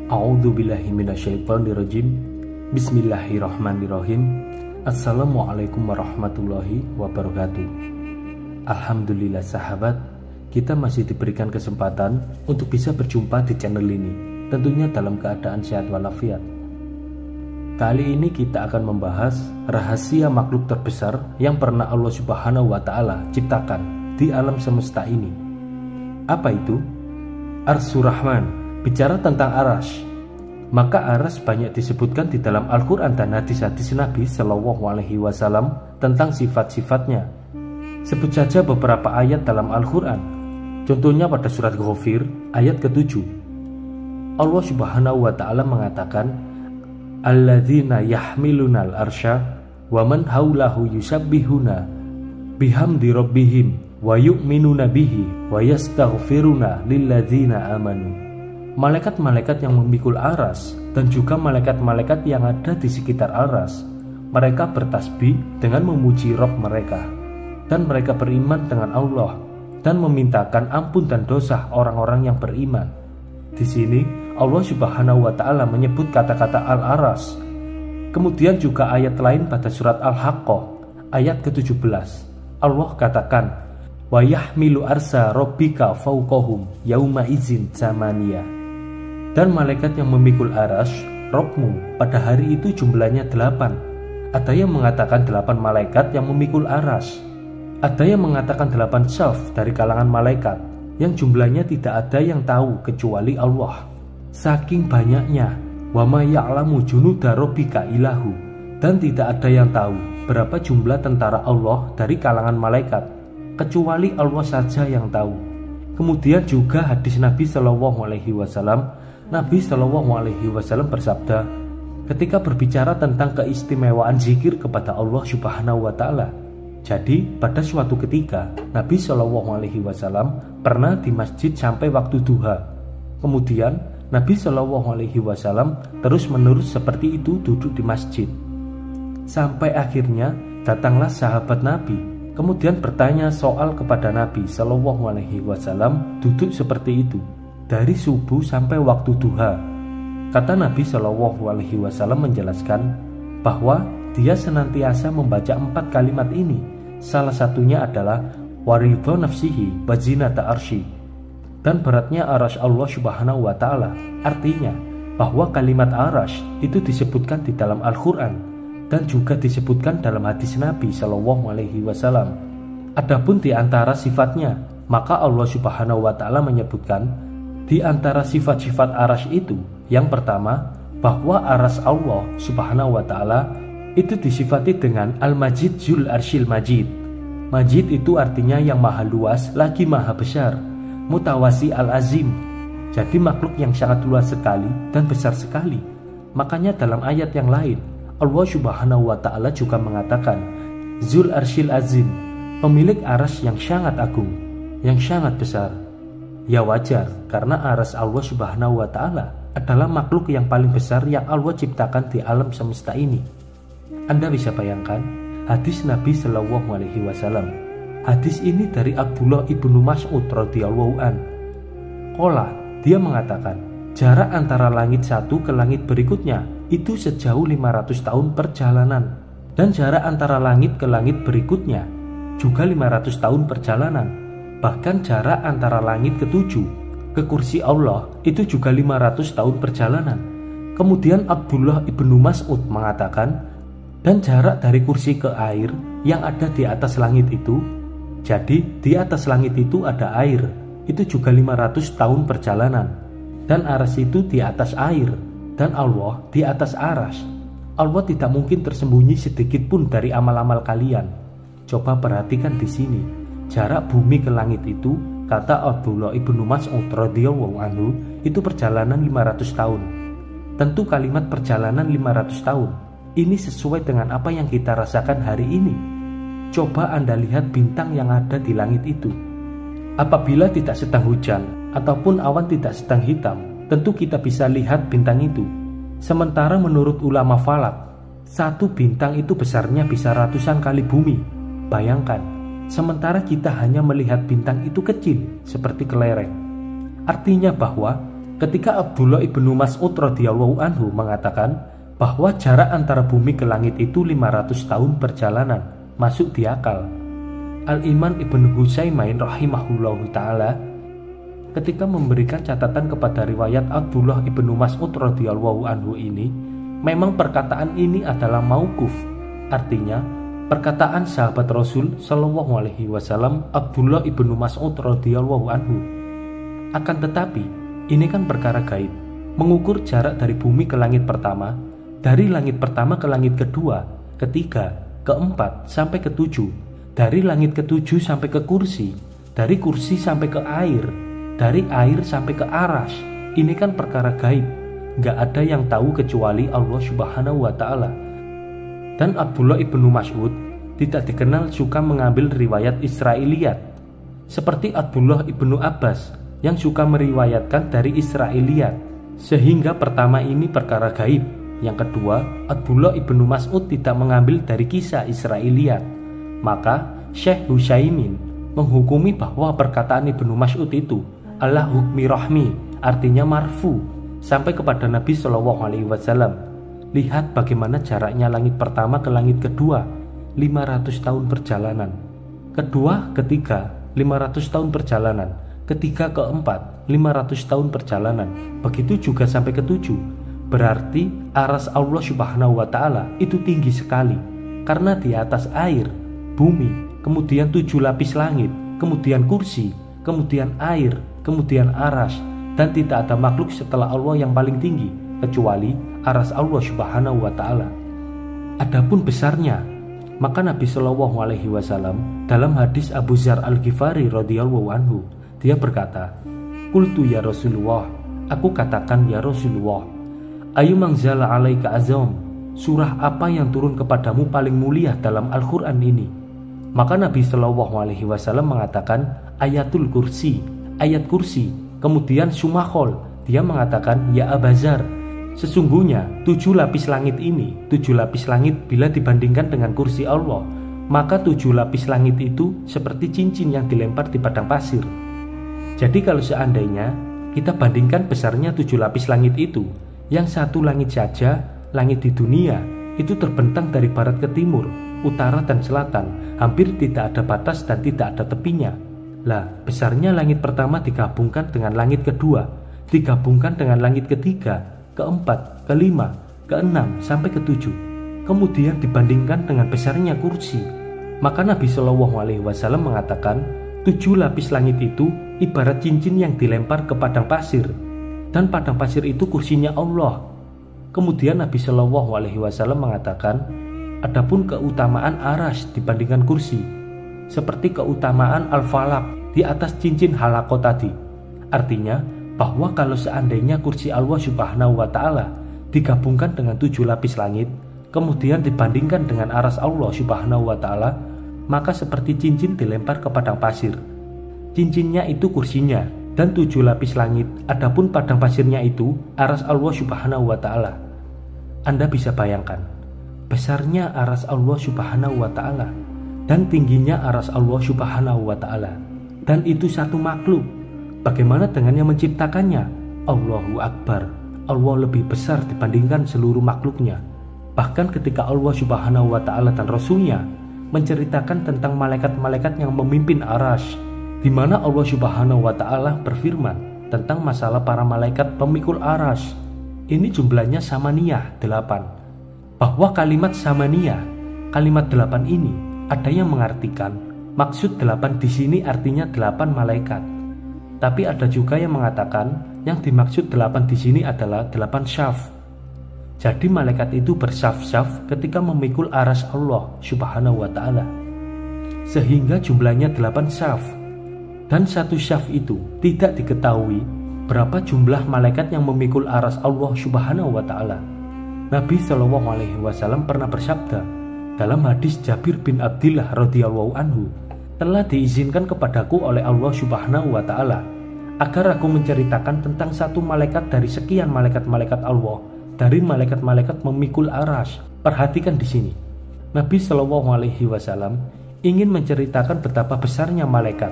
A'udzubillahi minasyaitonirrajim. Bismillahirrahmanirrahim. Assalamualaikum warahmatullahi wabarakatuh. Alhamdulillah sahabat, kita masih diberikan kesempatan untuk bisa berjumpa di channel ini, tentunya dalam keadaan sehat walafiat. Kali ini kita akan membahas rahasia makhluk terbesar yang pernah Allah Subhanahu wa Ta'ala ciptakan di alam semesta ini. Apa itu? Arsyur Rahman. Bicara tentang Arash, maka Arash banyak disebutkan di dalam Al-Quran dan hadis-hadis Nabi Shallallahu Alaihi Wasallam tentang sifat-sifatnya. Sebut saja beberapa ayat dalam Al-Quran. Contohnya pada surat Ghafir ayat ke-7. Allah Subhanahu wa Ta'ala mengatakan, Alladzina yahmilunal arsya wa man haulahu yusabbihuna bihamdi rabbihim wa yu'minuna bihi wa yastaghfiruna lilladzina amanu. Malaikat-malaikat yang memikul aras dan juga malaikat-malaikat yang ada di sekitar aras, mereka bertasbih dengan memuji Rabb mereka, dan mereka beriman dengan Allah dan memintakan ampun dan dosa orang-orang yang beriman. Di sini Allah Subhanahu wa Ta'ala menyebut kata-kata al-aras. Kemudian juga ayat lain pada surat Al-Haqqah ayat ke-17. Allah katakan, wa yahmilu arsa rabbika fawqahum yauma izin zamaniyah. Dan malaikat yang memikul aras Rabbmu pada hari itu jumlahnya 8. Ada yang mengatakan 8 malaikat yang memikul aras. Ada yang mengatakan 8 syaf dari kalangan malaikat yang jumlahnya tidak ada yang tahu kecuali Allah. Saking banyaknya, wa ma ya'lamu junuda rabbika ilahu, dan tidak ada yang tahu berapa jumlah tentara Allah dari kalangan malaikat kecuali Allah saja yang tahu. Kemudian juga hadis Nabi Shallallahu Alaihi Wasallam. Nabi Shallallahu Alaihi Wasallam bersabda ketika berbicara tentang keistimewaan zikir kepada Allah Subhanahu wa Ta'ala. Jadi pada suatu ketika Nabi Shallallahu Alaihi Wasallam pernah di masjid sampai waktu duha. Kemudian Nabi Shallallahu Alaihi Wasallam terus menerus seperti itu duduk di masjid. Sampai akhirnya datanglah sahabat Nabi, kemudian bertanya soal kepada Nabi Shallallahu Alaihi Wasallam duduk seperti itu dari subuh sampai waktu duha. Kata Nabi Shallallahu Alaihi Wasallam menjelaskan bahwa dia senantiasa membaca 4 kalimat ini. Salah satunya adalah waridho nafsihi wazinata arsy, dan beratnya arash Allah Subhanahu wa Ta'ala. Artinya bahwa kalimat arash itu disebutkan di dalam Al-Quran dan juga disebutkan dalam hadis Nabi Shallallahu Alaihi Wasallam. Adapun di antara sifatnya, maka Allah Subhanahu wa Ta'ala menyebutkan di antara sifat-sifat arash itu, yang pertama, bahwa arash Allah Subhanahu wa Ta'ala itu disifati dengan Al-Majid Zul Arsyil Majid. Majid itu artinya yang maha luas lagi maha besar, Mutawasi Al-Azim, jadi makhluk yang sangat luas sekali dan besar sekali. Makanya dalam ayat yang lain Allah Subhanahu wa Ta'ala juga mengatakan Zul Arsyil Azim, pemilik arash yang sangat agung, yang sangat besar. Ya wajar, karena aras Allah Subhanahu wa Ta'ala adalah makhluk yang paling besar yang Allah ciptakan di alam semesta ini. Anda bisa bayangkan hadis Nabi Shallallahu Alaihi Wasallam. Hadis ini dari Abdullah ibnu Mas'ud radhiyallahu an. Qala, dia mengatakan, jarak antara langit satu ke langit berikutnya itu sejauh 500 tahun perjalanan, dan jarak antara langit ke langit berikutnya juga 500 tahun perjalanan. Bahkan jarak antara langit ke-7 ke kursi Allah itu juga 500 tahun perjalanan. Kemudian Abdullah ibnu Mas'ud mengatakan, dan jarak dari kursi ke air yang ada di atas langit itu Jadi di atas langit itu ada air, itu juga 500 tahun perjalanan. Dan aras itu di atas air, dan Allah di atas aras. Allah tidak mungkin tersembunyi sedikit pun dari amal-amal kalian. Coba perhatikan di sini, jarak bumi ke langit itu, kata Abdullah ibnu Mas'ud radhiyallahu anhu, itu perjalanan 500 tahun. Tentu kalimat perjalanan 500 tahun ini sesuai dengan apa yang kita rasakan hari ini. Coba Anda lihat bintang yang ada di langit itu. Apabila tidak sedang hujan ataupun awan tidak sedang hitam, tentu kita bisa lihat bintang itu. Sementara menurut ulama falak, satu bintang itu besarnya bisa ratusan kali bumi. Bayangkan, sementara kita hanya melihat bintang itu kecil seperti kelereng. Artinya bahwa ketika Abdullah ibnu Mas'ud radhiyallahu anhu mengatakan bahwa jarak antara bumi ke langit itu 500 tahun perjalanan, masuk di akal. Al-Imam Ibnu Hutsaimin rahimahullahu ta'ala ketika memberikan catatan kepada riwayat Abdullah ibnu Mas'ud radhiyallahu anhu ini, memang perkataan ini adalah mauquf, artinya perkataan sahabat Rasul sallallahu alaihi wasallam Abdullah ibnu Mas'ud radhiyallahu anhu. Akan tetapi ini kan perkara gaib. Mengukur jarak dari bumi ke langit pertama, dari langit pertama ke langit kedua, ketiga, keempat sampai ketujuh, dari langit ketujuh sampai ke kursi, dari kursi sampai ke air, dari air sampai ke aras. Ini kan perkara gaib, gak ada yang tahu kecuali Allah subhanahu wa ta'ala. Dan Abdullah ibnu Mas'ud tidak dikenal suka mengambil riwayat Israiliyat, seperti Abdullah ibnu Abbas yang suka meriwayatkan dari Israiliyat. Sehingga pertama ini perkara gaib. Yang kedua, Abdullah ibnu Mas'ud tidak mengambil dari kisah Israiliyat. Maka Syekh Hutsaimin menghukumi bahwa perkataan Ibnu Mas'ud itu ala hukmi rahmi, artinya marfu sampai kepada Nabi Shallallahu alaihi wasallam. Lihat bagaimana jaraknya langit pertama ke langit kedua, 500 tahun perjalanan. Kedua, ketiga, 500 tahun perjalanan. Ketiga, keempat, 500 tahun perjalanan. Begitu juga sampai ketujuh. Berarti aras Allah subhanahu wa ta'ala itu tinggi sekali, karena di atas air, bumi, kemudian 7 lapis langit, kemudian kursi, kemudian air, kemudian aras, dan tidak ada makhluk setelah Allah yang paling tinggi kecuali aras Allah subhanahu wa ta'ala. Adapun besarnya, maka Nabi Shallallahu alaihi wasallam dalam hadis Abu Dzar Al-Ghifari radhiyallahu anhu, dia berkata, "Qultu ya Rasulullah, aku katakan ya Rasulullah, ayu mangzala alaika azam, surah apa yang turun kepadamu paling mulia dalam Al-Quran ini?" Maka Nabi Shallallahu alaihi wasallam mengatakan ayatul kursi, ayat kursi. Kemudian Sumakhol, dia mengatakan ya Abazar, sesungguhnya 7 lapis langit ini, 7 lapis langit bila dibandingkan dengan kursi Allah, maka 7 lapis langit itu seperti cincin yang dilempar di padang pasir. Jadi kalau seandainya kita bandingkan besarnya 7 lapis langit itu, yang satu langit saja, langit di dunia, itu terbentang dari barat ke timur, utara dan selatan, hampir tidak ada batas dan tidak ada tepinya. Lah, besarnya langit pertama digabungkan dengan langit kedua, digabungkan dengan langit ketiga, keempat, kelima, keenam, sampai ketujuh. Kemudian dibandingkan dengan besarnya kursi. Maka Nabi Shallallahu alaihi wasallam mengatakan 7 lapis langit itu ibarat cincin yang dilempar ke padang pasir, dan padang pasir itu kursinya Allah. Kemudian Nabi Shallallahu alaihi wasallam mengatakan, adapun keutamaan aras dibandingkan kursi, seperti keutamaan al-falak di atas cincin halaqah tadi. Artinya bahwa kalau seandainya kursi Allah subhanahu wa ta'ala digabungkan dengan 7 lapis langit, kemudian dibandingkan dengan aras Allah subhanahu wa ta'ala, maka seperti cincin dilempar ke padang pasir. Cincinnya itu kursinya, dan 7 lapis langit, adapun padang pasirnya itu aras Allah subhanahu wa ta'ala. Anda bisa bayangkan besarnya aras Allah subhanahu wa ta'ala dan tingginya aras Allah subhanahu wa ta'ala, dan itu satu makhluk. Bagaimana dengan yang menciptakannya? Allahu Akbar, Allah lebih besar dibandingkan seluruh makhluknya. Bahkan ketika Allah subhanahu wa ta'ala dan Rasulnya menceritakan tentang malaikat-malaikat yang memimpin aras, di mana Allah subhanahu wa ta'ala berfirman tentang masalah para malaikat pemikul aras. Ini jumlahnya samaniyah 8. Bahwa kalimat samaniyah, kalimat 8 ini ada yang mengartikan maksud 8 di sini artinya 8 malaikat. Tapi ada juga yang mengatakan yang dimaksud 8 di sini adalah 8 syaf. Jadi malaikat itu bersyaf-syaf ketika memikul aras Allah Subhanahu wa ta'ala. Sehingga jumlahnya 8 syaf. Dan satu syaf itu tidak diketahui berapa jumlah malaikat yang memikul aras Allah Subhanahu wa ta'ala. Nabi SAW pernah bersabda dalam hadis Jabir bin Abdillah radhiyallahu anhu, telah diizinkan kepadaku oleh Allah Subhanahu wa ta'ala agar aku menceritakan tentang satu malaikat dari sekian malaikat-malaikat Allah, dari malaikat-malaikat memikul aras. Perhatikan di sini. Nabi SAW ingin menceritakan betapa besarnya malaikat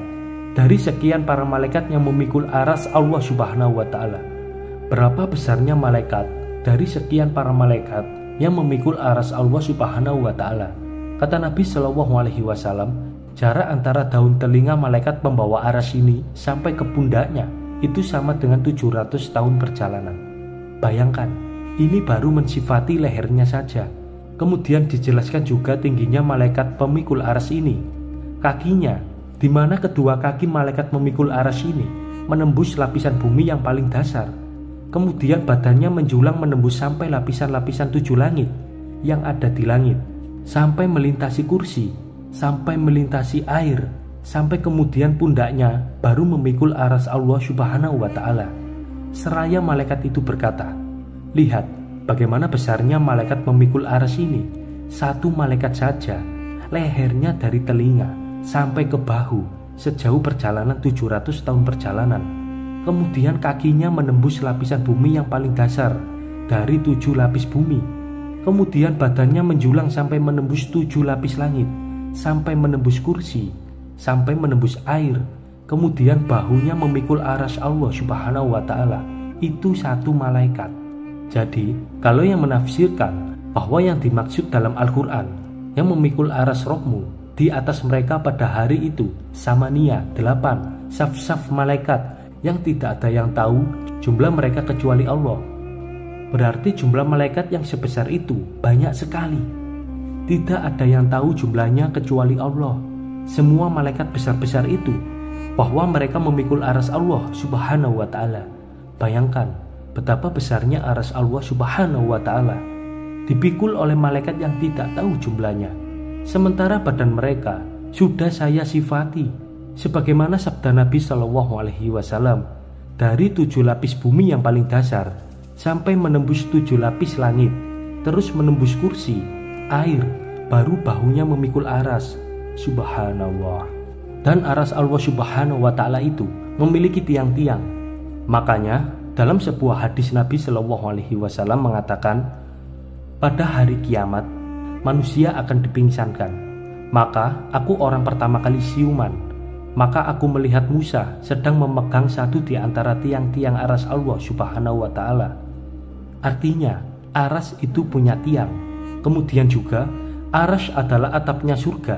dari sekian para malaikat yang memikul aras Allah Subhanahu wa ta'ala. Berapa besarnya malaikat dari sekian para malaikat yang memikul aras Allah Subhanahu wa ta'ala. Kata Nabi SAW, jarak antara daun telinga malaikat pembawa aras ini sampai ke pundaknya itu sama dengan 700 tahun perjalanan. Bayangkan, ini baru mensifati lehernya saja. Kemudian dijelaskan juga tingginya malaikat pemikul aras ini. Kakinya, di mana kedua kaki malaikat memikul aras ini menembus lapisan bumi yang paling dasar. Kemudian badannya menjulang menembus sampai lapisan-lapisan 7 langit yang ada di langit, sampai melintasi kursi, sampai melintasi air, sampai kemudian pundaknya baru memikul aras Allah Subhanahu wa ta'ala. Seraya malaikat itu berkata, lihat bagaimana besarnya malaikat memikul aras ini. Satu malaikat saja, lehernya dari telinga sampai ke bahu sejauh perjalanan 700 tahun perjalanan. Kemudian kakinya menembus lapisan bumi yang paling dasar dari 7 lapis bumi. Kemudian badannya menjulang sampai menembus 7 lapis langit, sampai menembus kursi, sampai menembus air. Kemudian bahunya memikul aras Allah Subhanahu wa ta'ala. Itu satu malaikat. Jadi kalau yang menafsirkan bahwa yang dimaksud dalam Al-Quran yang memikul aras Rohmu di atas mereka pada hari itu samania 8 saf-saf malaikat yang tidak ada yang tahu jumlah mereka kecuali Allah, berarti jumlah malaikat yang sebesar itu banyak sekali. Tidak ada yang tahu jumlahnya kecuali Allah. Semua malaikat besar-besar itu bahwa mereka memikul aras Allah Subhanahu wa ta'ala. Bayangkan betapa besarnya aras Allah Subhanahu wa ta'ala dipikul oleh malaikat yang tidak tahu jumlahnya. Sementara badan mereka sudah saya sifati sebagaimana sabda Nabi SAW, dari 7 lapis bumi yang paling dasar sampai menembus 7 lapis langit, terus menembus kursi, air, baru bahunya memikul aras. Subhanallah. Dan aras Allah Subhanahu wa ta'ala itu memiliki tiang-tiang. Makanya dalam sebuah hadis Nabi SAW mengatakan, pada hari kiamat manusia akan dipingsankan. Maka aku orang pertama kali siuman. Maka aku melihat Musa sedang memegang satu di antara tiang-tiang aras Allah Subhanahu wa ta'ala. Artinya aras itu punya tiang. Kemudian juga aras adalah atapnya surga.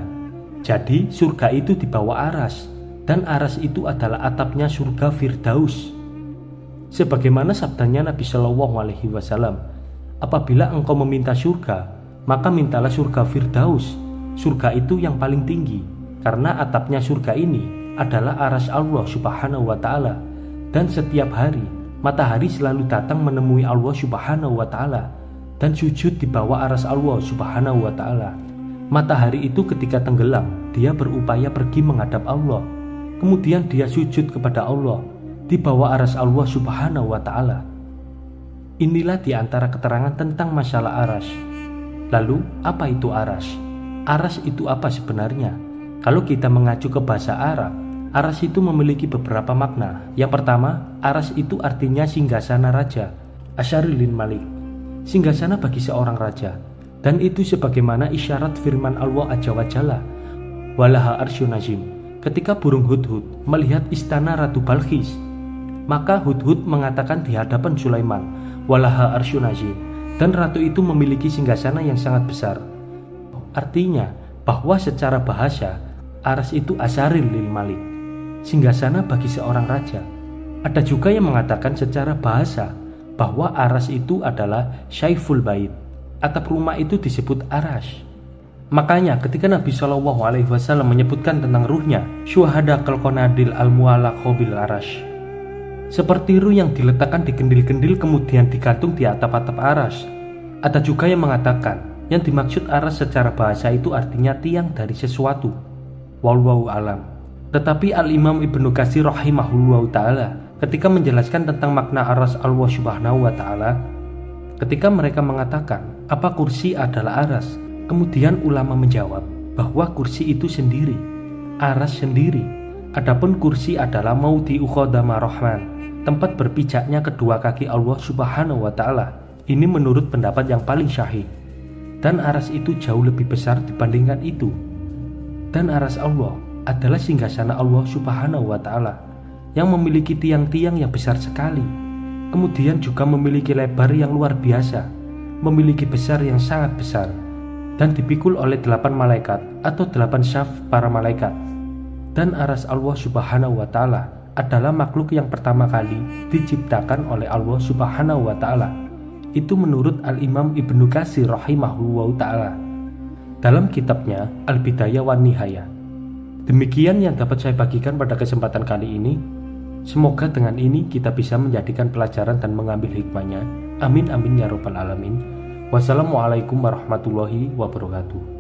Jadi surga itu di bawah aras, dan aras itu adalah atapnya surga Firdaus. Sebagaimana sabdanya Nabi SAW, apabila engkau meminta surga, maka mintalah surga Firdaus. Surga itu yang paling tinggi, karena atapnya surga ini adalah aras Allah Subhanahu wa ta'ala. Dan setiap hari matahari selalu datang menemui Allah Subhanahu wa ta'ala dan sujud di bawah aras Allah Subhanahu wa ta'ala. Matahari itu ketika tenggelam, dia berupaya pergi menghadap Allah. Kemudian dia sujud kepada Allah di bawah aras Allah Subhanahu wa ta'ala. Inilah di antara keterangan tentang masalah aras. Lalu apa itu aras? Aras itu apa sebenarnya? Kalau kita mengacu ke bahasa Arab, aras itu memiliki beberapa makna. Yang pertama, aras itu artinya singgasana raja, asyaril malik, singgasana bagi seorang raja. Dan itu sebagaimana isyarat firman Allah Azza wa Jalla, walaha arsyun azim. Ketika burung hudhud melihat istana Ratu Balqis, maka hudhud mengatakan di hadapan Sulaiman, walaha arsyun azim, dan ratu itu memiliki singgasana yang sangat besar. Artinya bahwa secara bahasa aras itu asyaril lil malik, singgasana bagi seorang raja. Ada juga yang mengatakan secara bahasa bahwa aras itu adalah syaiful bait, atap rumah itu disebut aras. Makanya ketika Nabi Shallallahu Alaihi Wasallam menyebutkan tentang ruhnya, syuhada kal qanadil al mu'allaqah bil arash, seperti ruh yang diletakkan di gendil-gendil kemudian digantung di atap-atap arash. Ada juga yang mengatakan yang dimaksud arash secara bahasa itu artinya tiang dari sesuatu. Wallahu alam. Tetapi Al-Imam Ibnu Katsir rahimahullahu ta'ala ketika menjelaskan tentang makna arash Allah subhanahu wa ta'ala, ketika mereka mengatakan apa kursi adalah arash, kemudian ulama menjawab bahwa kursi itu sendiri, arash sendiri. Adapun kursi adalah maudhi'u qadama rahman, tempat berpijaknya kedua kaki Allah subhanahu wa ta'ala. Ini menurut pendapat yang paling syahih. Dan arash itu jauh lebih besar dibandingkan itu. Dan arash Allah adalah singgasana Allah subhanahu wa ta'ala yang memiliki tiang-tiang yang besar sekali. Kemudian juga memiliki lebar yang luar biasa, memiliki besar yang sangat besar, dan dipikul oleh 8 malaikat atau 8 syaf para malaikat. Dan arash Allah subhanahu wa ta'ala adalah makhluk yang pertama kali diciptakan oleh Allah subhanahu wa ta'ala. Itu menurut Al-Imam Ibnu Katsir rahimahullahu ta'ala dalam kitabnya Al-Bidayah wan Nihayah. Demikian yang dapat saya bagikan pada kesempatan kali ini. Semoga dengan ini kita bisa menjadikan pelajaran dan mengambil hikmahnya. Amin amin ya rabbal alamin. Wassalamualaikum warahmatullahi wabarakatuh.